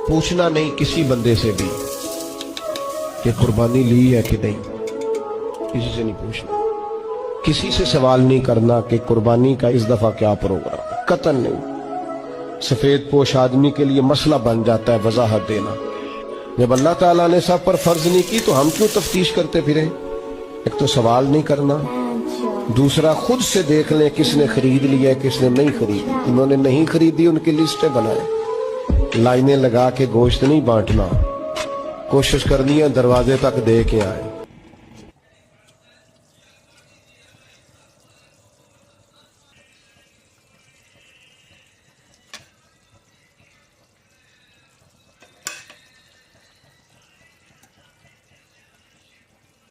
पूछना नहीं किसी बंदे से भी कि कुर्बानी ली है कि नहीं, किसी से नहीं पूछना। किसी से सवाल नहीं करना कि कुर्बानी का इस दफा क्या प्रोग्राम, कतन नहीं। सफेद पोश आदमी के लिए मसला बन जाता है वजाहत देना। जब अल्लाह ताला ने सब पर फर्ज नहीं की तो हम क्यों तफ्तीश करते फिरे। एक तो सवाल नहीं करना, दूसरा खुद से देख लें किसने खरीद लिया किसने नहीं खरीदी। उन्होंने नहीं खरीदी उनकी लिस्टें बनाए, लाइनें लगा के गोश्त नहीं बांटना, कोशिश करनी है दरवाजे तक दे के आए।